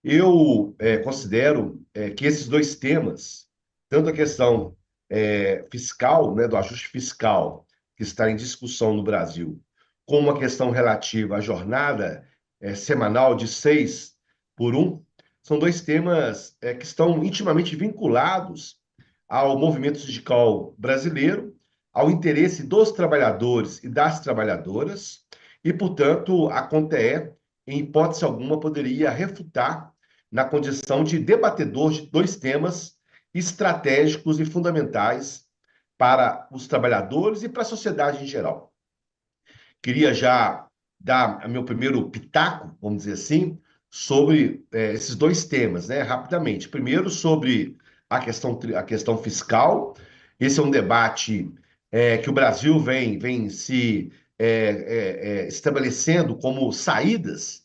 Eu considero que esses dois temas, tanto a questão fiscal, né, do ajuste fiscal, que está em discussão no Brasil, como a questão relativa à jornada semanal de 6 por 1, são dois temas que estão intimamente vinculados ao movimento sindical brasileiro, ao interesse dos trabalhadores e das trabalhadoras, e, portanto, a CONTE, em hipótese alguma, poderia refutar na condição de debatedor de dois temas estratégicos e fundamentais para os trabalhadores e para a sociedade em geral. Queria já dar meu primeiro pitaco, vamos dizer assim, sobre esses dois temas, né, rapidamente. Primeiro, sobre a questão fiscal. Esse é um debate que o Brasil vem se estabelecendo como saídas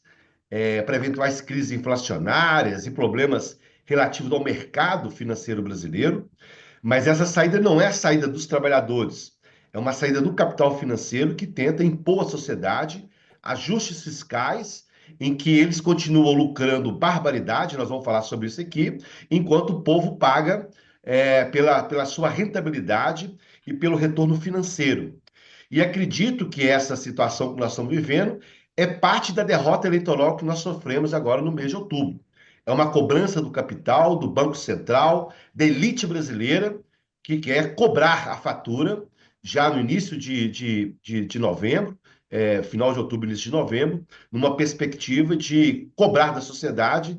para eventuais crises inflacionárias e problemas relativos ao mercado financeiro brasileiro, mas essa saída não é a saída dos trabalhadores, é uma saída do capital financeiro que tenta impor à sociedade ajustes fiscais em que eles continuam lucrando barbaridade, nós vamos falar sobre isso aqui, enquanto o povo paga pela sua rentabilidade e pelo retorno financeiro. E acredito que essa situação que nós estamos vivendo é parte da derrota eleitoral que nós sofremos agora no mês de outubro. É uma cobrança do capital, do Banco Central, da elite brasileira, que quer cobrar a fatura já no início de novembro, final de outubro, início de novembro, numa perspectiva de cobrar da sociedade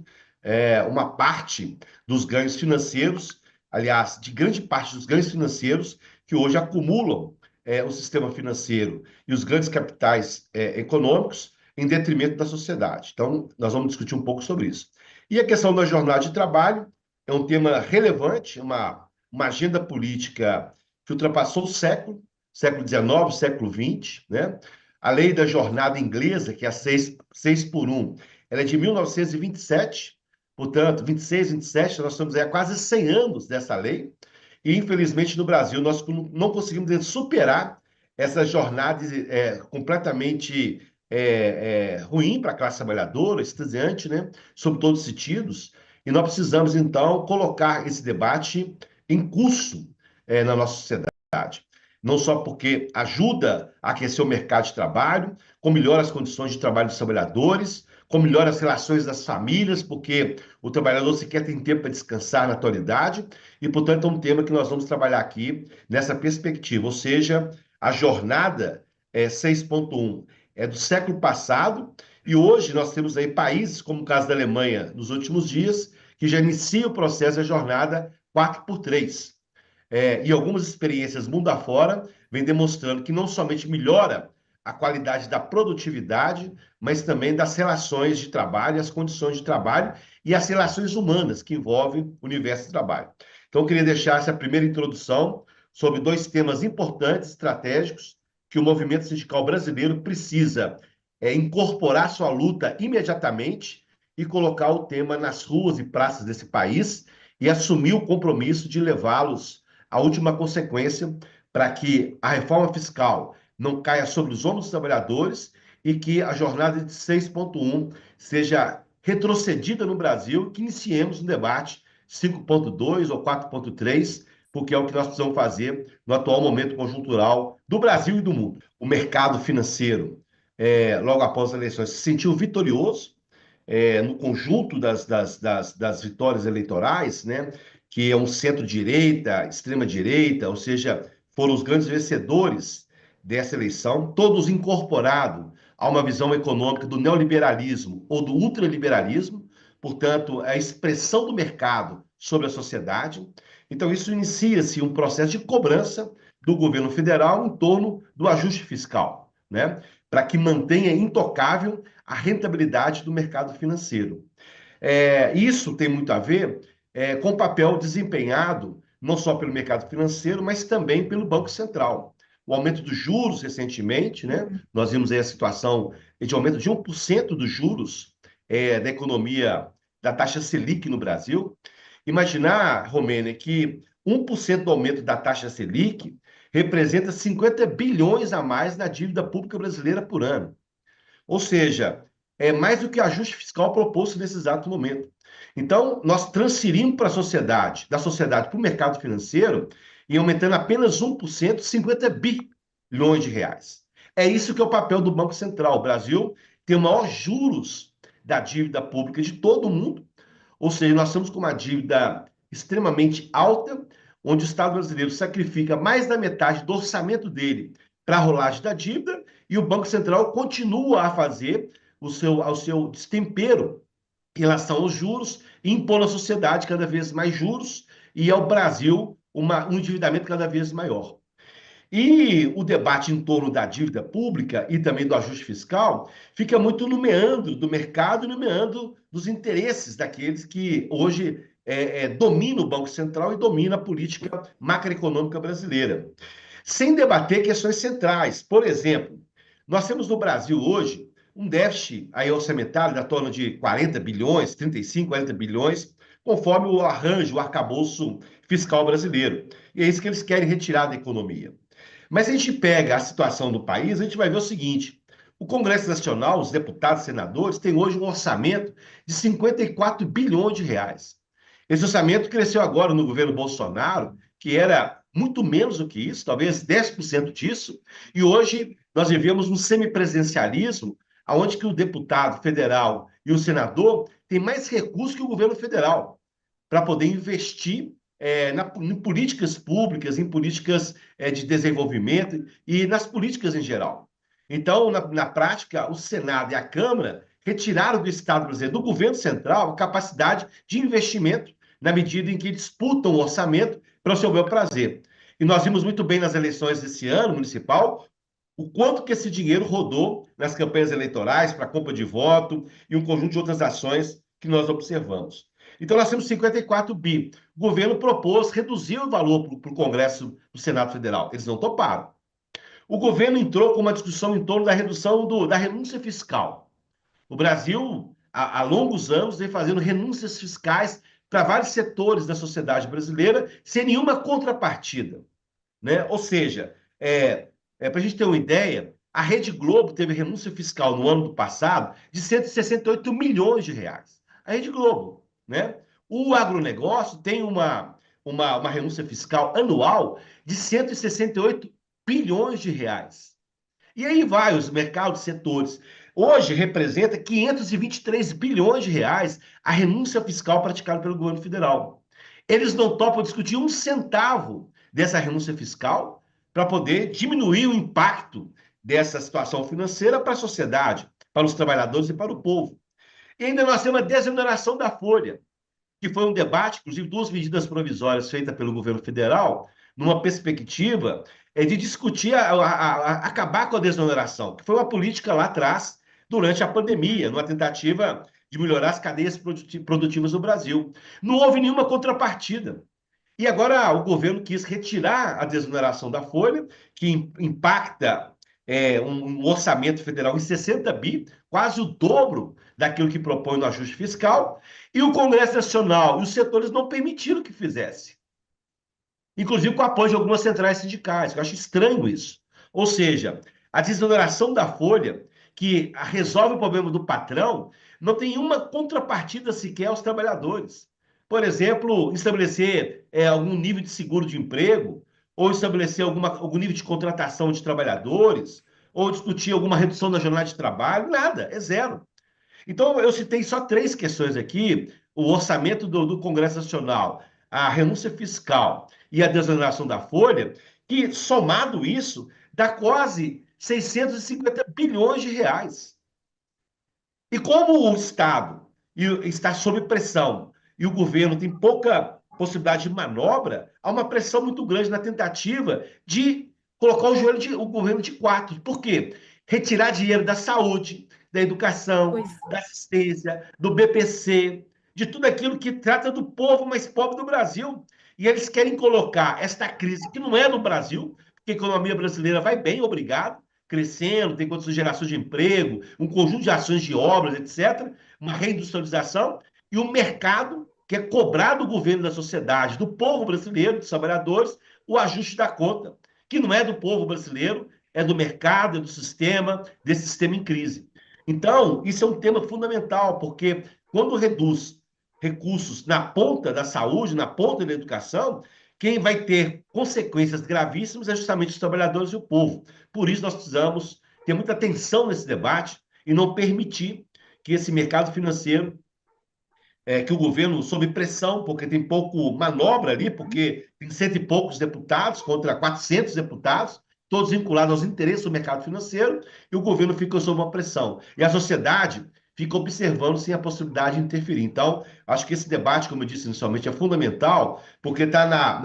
uma parte dos ganhos financeiros, aliás, de grande parte dos ganhos financeiros que hoje acumulam o sistema financeiro e os grandes capitais econômicos em detrimento da sociedade. Então, nós vamos discutir um pouco sobre isso. E a questão da jornada de trabalho é um tema relevante, uma agenda política que ultrapassou o século XIX, século XX, né? A lei da jornada inglesa, que é a 6 por 1, ela é de 1927, portanto, 26, 27, nós estamos aí há quase 100 anos dessa lei, e, infelizmente, no Brasil, nós não conseguimos superar essa jornada completamente ruim para a classe trabalhadora, estudiante, né? Sob todos os sentidos. E nós precisamos, então, colocar esse debate em curso na nossa sociedade. Não só porque ajuda a aquecer o mercado de trabalho, como melhora as condições de trabalho dos trabalhadores, como melhora as relações das famílias, porque o trabalhador sequer tem tempo para descansar na atualidade, e, portanto, é um tema que nós vamos trabalhar aqui nessa perspectiva, ou seja, a jornada 6.1 é do século passado, e hoje nós temos aí países, como o caso da Alemanha, nos últimos dias, que já inicia o processo da jornada 4x3. E algumas experiências mundo afora vêm demonstrando que não somente melhora a qualidade da produtividade, mas também das relações de trabalho, as condições de trabalho e as relações humanas que envolvem o universo do trabalho. Então, eu queria deixar essa primeira introdução sobre dois temas importantes, estratégicos, que o movimento sindical brasileiro precisa incorporar à sua luta imediatamente e colocar o tema nas ruas e praças desse país e assumir o compromisso de levá-los à última consequência para que a reforma fiscal não caia sobre os ombros dos trabalhadores e que a jornada de 6.1 seja retrocedida no Brasil, que iniciemos um debate 5.2 ou 4.3, porque é o que nós precisamos fazer no atual momento conjuntural do Brasil e do mundo. O mercado financeiro, logo após as eleições, se sentiu vitorioso no conjunto das vitórias eleitorais, né, que é um centro-direita, extrema-direita, ou seja, foram os grandes vencedores dessa eleição, todos incorporados a uma visão econômica do neoliberalismo ou do ultraliberalismo, portanto, a expressão do mercado sobre a sociedade. Então, isso inicia-se um processo de cobrança do governo federal em torno do ajuste fiscal, né? Para que mantenha intocável a rentabilidade do mercado financeiro. Isso tem muito a ver com o papel desempenhado não só pelo mercado financeiro, mas também pelo Banco Central. O aumento dos juros recentemente, né? Nós vimos aí a situação de aumento de 1% dos juros da economia, da taxa Selic no Brasil. Imaginar, Romênia, que 1% do aumento da taxa Selic representa 50 bilhões a mais na dívida pública brasileira por ano. Ou seja, é mais do que o ajuste fiscal proposto nesse exato momento. Então, nós transferimos para a sociedade, da sociedade para o mercado financeiro, e aumentando apenas 1%, 50 bilhões de reais. É isso que é o papel do Banco Central. O Brasil tem o maior juros da dívida pública de todo o mundo, ou seja, nós estamos com uma dívida extremamente alta, onde o Estado brasileiro sacrifica mais da metade do orçamento dele para a rolagem da dívida, e o Banco Central continua a fazer o seu destempero em relação aos juros, e impor à sociedade cada vez mais juros, e ao Brasil um endividamento cada vez maior. E o debate em torno da dívida pública e também do ajuste fiscal fica muito no meandro do mercado e no meandro dos interesses daqueles que hoje dominam o Banco Central e dominam a política macroeconômica brasileira, sem debater questões centrais. Por exemplo, nós temos no Brasil hoje um déficit aí orçamentário da torno de 40 bilhões, 35, 40 bilhões, conforme o arranjo, o arcabouço fiscal brasileiro. E é isso que eles querem retirar da economia. Mas se a gente pega a situação do país, a gente vai ver o seguinte: o Congresso Nacional, os deputados e senadores, têm hoje um orçamento de 54 bilhões de reais. Esse orçamento cresceu agora no governo Bolsonaro, que era muito menos do que isso, talvez 10% disso, e hoje nós vivemos um semipresidencialismo, onde que o deputado federal e o senador têm mais recursos que o governo federal para poder investir em políticas públicas, em políticas de desenvolvimento e nas políticas em geral. Então, na prática, o Senado e a Câmara retiraram do Estado brasileiro, do governo central, a capacidade de investimento, na medida em que disputam o orçamento para o seu bel prazer. E nós vimos muito bem nas eleições desse ano, municipal, o quanto que esse dinheiro rodou nas campanhas eleitorais para compra de voto e um conjunto de outras ações que nós observamos. Então, nós temos 54 bi. O governo propôs reduzir o valor para o Congresso do Senado Federal. Eles não toparam. O governo entrou com uma discussão em torno da redução da renúncia fiscal. O Brasil, há longos anos, vem fazendo renúncias fiscais para vários setores da sociedade brasileira, sem nenhuma contrapartida, né? Ou seja, para a gente ter uma ideia, a Rede Globo teve renúncia fiscal no ano passado de 168 milhões de reais. A Rede Globo, né? O agronegócio tem uma renúncia fiscal anual de 168 bilhões de reais. E aí vai os mercados, setores. Hoje representa 523 bilhões de reais a renúncia fiscal praticada pelo governo federal. Eles não topam discutir um centavo dessa renúncia fiscal para poder diminuir o impacto dessa situação financeira para a sociedade, para os trabalhadores e para o povo. E ainda nós temos a desoneração da folha, que foi um debate, inclusive duas medidas provisórias feitas pelo governo federal, numa perspectiva de discutir, acabar com a desoneração, que foi uma política lá atrás, durante a pandemia, numa tentativa de melhorar as cadeias produtivas do Brasil. Não houve nenhuma contrapartida. E agora o governo quis retirar a desoneração da folha, que impacta um orçamento federal em 60 bi, quase o dobro daquilo que propõe no ajuste fiscal, e o Congresso Nacional e os setores não permitiram que fizesse. Inclusive com o apoio de algumas centrais sindicais, eu acho estranho isso. Ou seja, a desoneração da folha, que resolve o problema do patrão, não tem uma contrapartida sequer aos trabalhadores. Por exemplo, estabelecer algum nível de seguro de emprego, ou estabelecer algum nível de contratação de trabalhadores, ou discutir alguma redução da jornada de trabalho, nada, é zero. Então, eu citei só três questões aqui: o orçamento do Congresso Nacional, a renúncia fiscal e a desoneração da folha, que, somado isso, dá quase 650 bilhões de reais. E como o Estado está sob pressão e o governo tem pouca possibilidade de manobra, há uma pressão muito grande na tentativa de colocar o governo de quatro. Por quê? Retirar dinheiro da saúde, da educação, Pois da assistência, do BPC, de tudo aquilo que trata do povo mais pobre do Brasil. E eles querem colocar esta crise, que não é no Brasil, porque a economia brasileira vai bem, obrigado, crescendo, tem condições de geração de emprego, um conjunto de ações de obras, etc., uma reindustrialização, e o mercado que é cobrar do governo, da sociedade, do povo brasileiro, dos trabalhadores, o ajuste da conta, que não é do povo brasileiro, é do mercado, é do sistema, desse sistema em crise. Então, isso é um tema fundamental, porque quando reduz recursos na ponta da saúde, na ponta da educação, quem vai ter consequências gravíssimas é justamente os trabalhadores e o povo. Por isso, nós precisamos ter muita atenção nesse debate e não permitir que esse mercado financeiro que o governo, sob pressão, porque tem pouco manobra ali, porque tem cento e poucos deputados contra 400 deputados, todos vinculados aos interesses do mercado financeiro, e o governo fica sob uma pressão. E a sociedade fica observando sem a possibilidade de interferir. Então, acho que esse debate, como eu disse inicialmente, é fundamental, porque está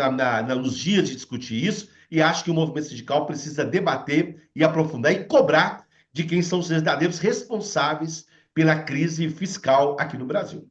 nos dias de discutir isso, e acho que o movimento sindical precisa debater e aprofundar e cobrar de quem são os verdadeiros responsáveis pela crise fiscal aqui no Brasil.